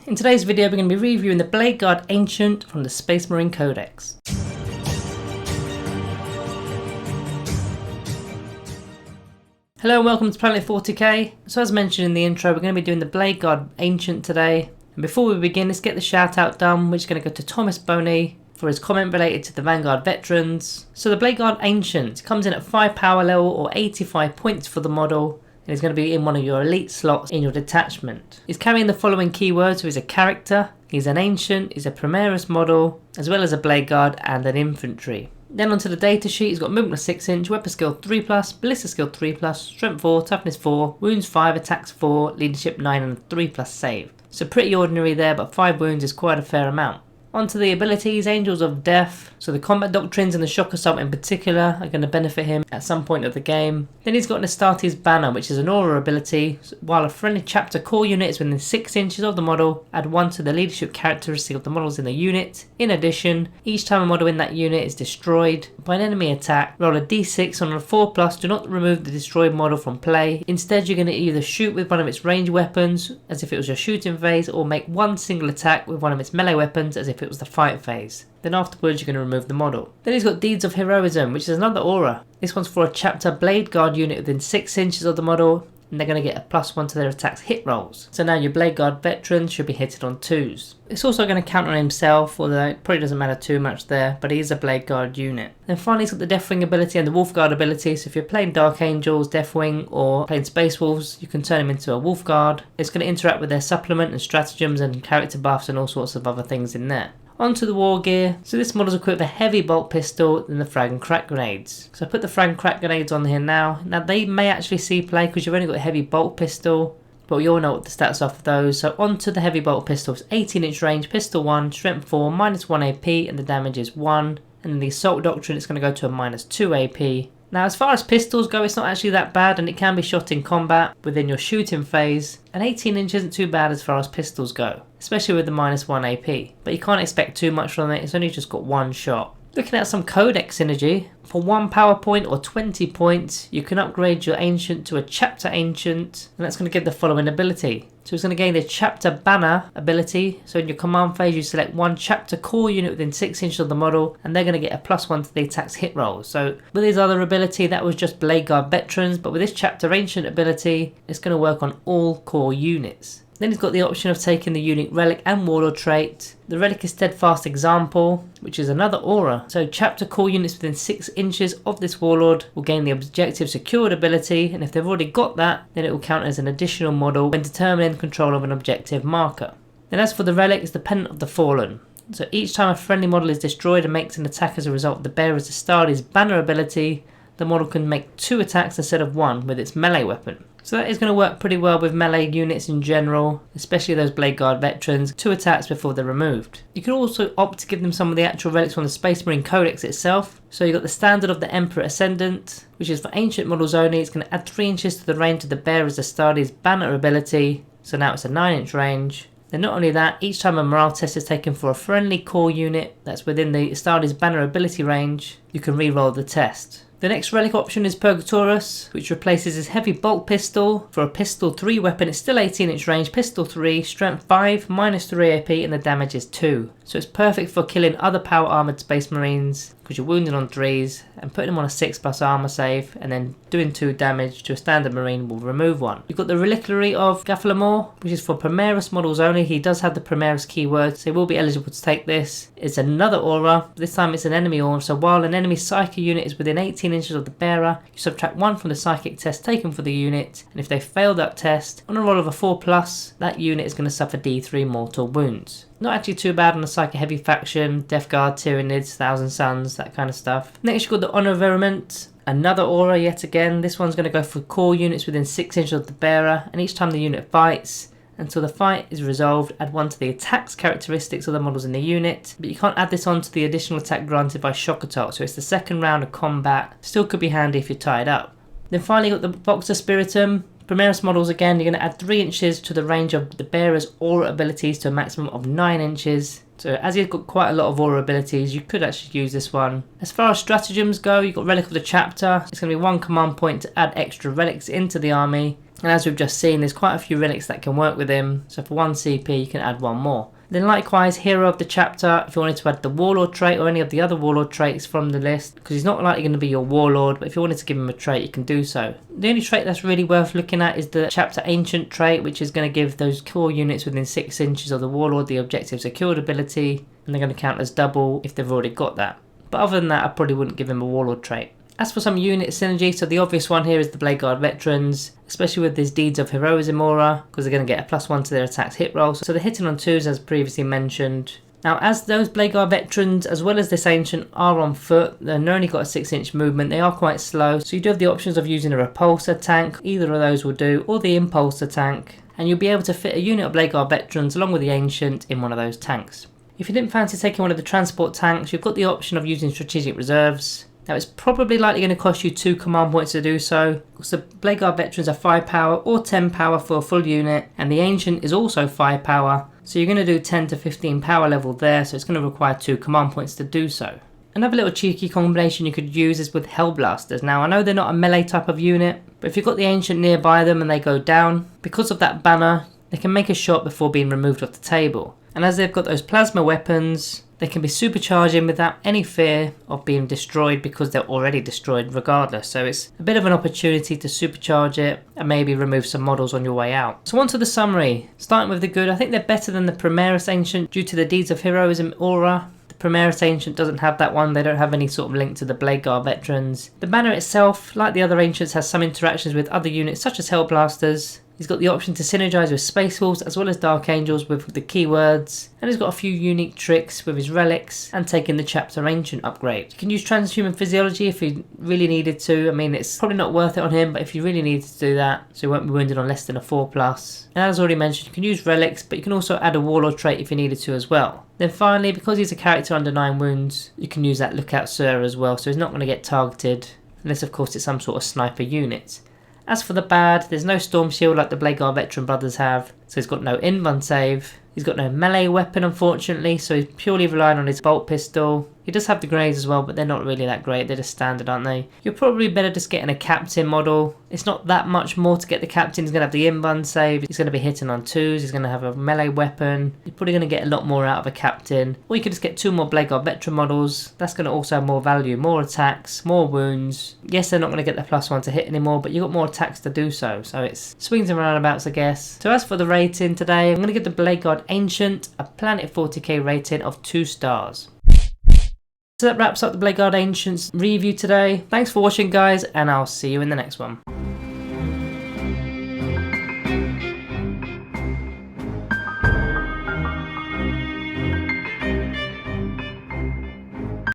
In today's video we're going to be reviewing the Bladeguard Ancient from the Space Marine Codex. Hello and welcome to Planet 40k. So as mentioned in the intro, we're going to be doing the Bladeguard Ancient today. And before we begin, let's get the shout out done, which is going to go to Thomas Boney for his comment related to the Vanguard veterans. So the Bladeguard Ancient comes in at 5 power level or 85 points for the model. And he's going to be in one of your elite slots in your detachment. He's carrying the following keywords, so he's a character, he's an ancient, he's a Primaris model, as well as a Bladeguard and an infantry. Then onto the datasheet, he's got movement 6 inch, weapon skill 3+, ballista skill 3+, strength 4, toughness 4, wounds 5, attacks 4, leadership 9 and 3+ save. So pretty ordinary there, but 5 wounds is quite a fair amount. Onto the abilities, Angels of Death. So the combat doctrines and the shock assault in particular are going to benefit him at some point of the game. Then he's got an Astartes Banner, which is an aura ability. While a friendly chapter core unit is within 6 inches of the model, add 1 to the leadership characteristic of the models in the unit. In addition, each time a model in that unit is destroyed by an enemy attack, roll a d6 on a 4+, do not remove the destroyed model from play. Instead, you're going to either shoot with one of its ranged weapons, as if it was your shooting phase, or make one single attack with one of its melee weapons, as if it was the fight phase. Then afterwards you're going to remove the model. Then he's got Deeds of Heroism, which is another aura. This one's for a chapter Bladeguard unit within 6 inches of the model, and they're going to get a +1 to their attacks hit rolls. So now your Bladeguard veterans should be hitted on 2s. It's also going to count on himself, although it probably doesn't matter too much there, but he is a Bladeguard unit. Then finally he's got the Deathwing ability and the Wolfguard ability, so if you're playing Dark Angels, Deathwing, or playing Space Wolves, you can turn him into a Wolfguard. It's going to interact with their supplement and stratagems and character buffs and all sorts of other things in there. Onto the Wargear. So this model is equipped with a heavy bolt pistol and the frag and crack grenades. So I put the frag and crack grenades on here now. Now they may actually see play because you've only got a heavy bolt pistol, but we all know what the stats are for those. So onto the heavy bolt pistol. It's 18 inch range, pistol 1, strength 4, -1 AP, and the damage is 1. And then the assault doctrine, it's going to go to a -2 AP. Now as far as pistols go, it's not actually that bad, and it can be shot in combat within your shooting phase, and 18 inch isn't too bad as far as pistols go, especially with the -1 AP, but you can't expect too much from it, it's only just got one shot. Looking at some Codex Synergy, for 1 power point or 20 points, you can upgrade your Ancient to a Chapter Ancient, and that's going to give the following ability. So it's going to gain the Chapter Banner ability, so in your command phase you select one Chapter Core unit within 6 inches of the model, and they're going to get a +1 to the attacks hit rolls. So with his other ability, that was just Bladeguard veterans, but with this Chapter Ancient ability, it's going to work on all core units. Then he's got the option of taking the unique relic and warlord trait. The relic is Steadfast Example, which is another aura. So chapter core units within 6 inches of this warlord will gain the objective secured ability, and if they've already got that, then it will count as an additional model when determining control of an objective marker. Then as for the relic, it's the Pendant of the Fallen. So each time a friendly model is destroyed and makes an attack as a result of the bearer's Astartes Banner ability, the model can make 2 attacks instead of 1 with its melee weapon. So that is going to work pretty well with melee units in general, especially those Bladeguard veterans, 2 attacks before they're removed. You can also opt to give them some of the actual relics from the Space Marine Codex itself. So you've got the Standard of the Emperor Ascendant, which is for ancient models only. It's going to add 3 inches to the range of the bearer's Astartes Banner ability, so now it's a 9 inch range. Then not only that, each time a morale test is taken for a friendly core unit that's within the Astartes Banner ability range, you can re-roll the test. The next relic option is Purgatorus, which replaces his heavy bolt pistol for a pistol 3 weapon. It's still 18 inch range, pistol 3, strength 5, -3 AP, and the damage is 2. So it's perfect for killing other power armoured Space Marines, because you're wounded on 3s, and putting them on a 6+ armour save, and then doing 2 damage to a standard Marine will remove 1. You've got the Reliquary of Gaffalamore, which is for Primaris models only. He does have the Primaris keyword, so he will be eligible to take this. It's another aura, this time it's an enemy aura, so while an enemy psychic unit is within 18 inches of the bearer, you subtract 1 from the psychic test taken for the unit, and if they fail that test, on a roll of a 4+, that unit is going to suffer D3 mortal wounds. Not actually too bad on the Psychic Heavy faction, Death Guard, Tyranids, Thousand Suns, that kind of stuff. Next you've got the Honor Veriment, another aura yet again. This one's going to go for core units within 6 inches of the bearer, and each time the unit fights, until the fight is resolved, add 1 to the attacks characteristics of the models in the unit, but you can't add this on to the additional attack granted by shock assault, so it's the second round of combat. Still could be handy if you're tied up. Then finally you've got the Voxer Spiritum. Primaris models again, you're going to add 3 inches to the range of the bearer's aura abilities to a maximum of 9 inches. So as he's got quite a lot of aura abilities, you could actually use this one. As far as stratagems go, you've got Relic of the Chapter. It's going to be 1 command point to add extra relics into the army. And as we've just seen, there's quite a few relics that can work with him, so for 1 CP you can add 1 more. Then likewise, hero of the chapter, if you wanted to add the warlord trait or any of the other warlord traits from the list, because he's not likely going to be your warlord, but if you wanted to give him a trait you can do so. The only trait that's really worth looking at is the chapter ancient trait, which is going to give those core units within 6 inches of the warlord the objective secured ability, and they're going to count as double if they've already got that. But other than that, I probably wouldn't give him a warlord trait. As for some unit synergy, so the obvious one here is the Bladeguard veterans, especially with this Deeds of Heroism aura, because they're going to get a +1 to their attacks hit roll, so they're hitting on 2s as previously mentioned. Now as those Bladeguard veterans as well as this ancient are on foot, they've only got a 6-inch movement, they are quite slow, so you do have the options of using a repulsor tank, either of those will do, or the impulsor tank, and you'll be able to fit a unit of Bladeguard veterans along with the ancient in one of those tanks. If you didn't fancy taking one of the transport tanks, you've got the option of using strategic reserves. Now it's probably likely going to cost you 2 command points to do so, because the Bladeguard veterans are 5 power or 10 power for a full unit, and the ancient is also 5 power, so you're going to do 10 to 15 power level there, so it's going to require 2 command points to do so. Another little cheeky combination you could use is with Hellblasters. Now I know they're not a melee type of unit, but if you've got the ancient nearby them and they go down, because of that banner, they can make a shot before being removed off the table. And as they've got those plasma weapons, they can be supercharging without any fear of being destroyed because they're already destroyed regardless. So it's a bit of an opportunity to supercharge it and maybe remove some models on your way out. So on to the summary. Starting with the good, I think they're better than the Primaris Ancient due to the Deeds of Heroism aura. The Primaris Ancient doesn't have that one, they don't have any sort of link to the Bladeguard veterans. The banner itself, like the other Ancients, has some interactions with other units such as Hellblasters. He's got the option to synergize with Space Wolves as well as Dark Angels with the keywords, and he's got a few unique tricks with his relics and taking the Chapter Ancient upgrade. You can use Transhuman Physiology if you really needed to. I mean, it's probably not worth it on him, but if you really needed to do that, so he won't be wounded on less than a 4+. And as already mentioned, you can use relics, but you can also add a Warlord trait if you needed to as well. Then finally, because he's a character under 9 wounds, you can use that Lookout Sir as well, so he's not going to get targeted, unless of course it's some sort of sniper unit. As for the bad, there's no Storm Shield like the Bladeguard veteran brothers have, so he's got no invuln save. He's got no melee weapon unfortunately, so he's purely relying on his bolt pistol. He does have the grades as well, but they're not really that great, they're just standard, aren't they? You're probably better just getting a captain model. It's not that much more to get the captain. He's going to have the invuln save, he's going to be hitting on 2s, he's going to have a melee weapon. You're probably going to get a lot more out of a captain. Or you could just get 2 more Bladeguard veteran models. That's going to also have more value, more attacks, more wounds. Yes, they're not going to get the +1 to hit anymore, but you've got more attacks to do so. So it's swings and roundabouts, I guess. So as for the rating today, I'm going to give the Bladeguard Ancient a Planet 40k rating of 2 stars. So that wraps up the Bladeguard Ancients review today. Thanks for watching guys, and I'll see you in the next one.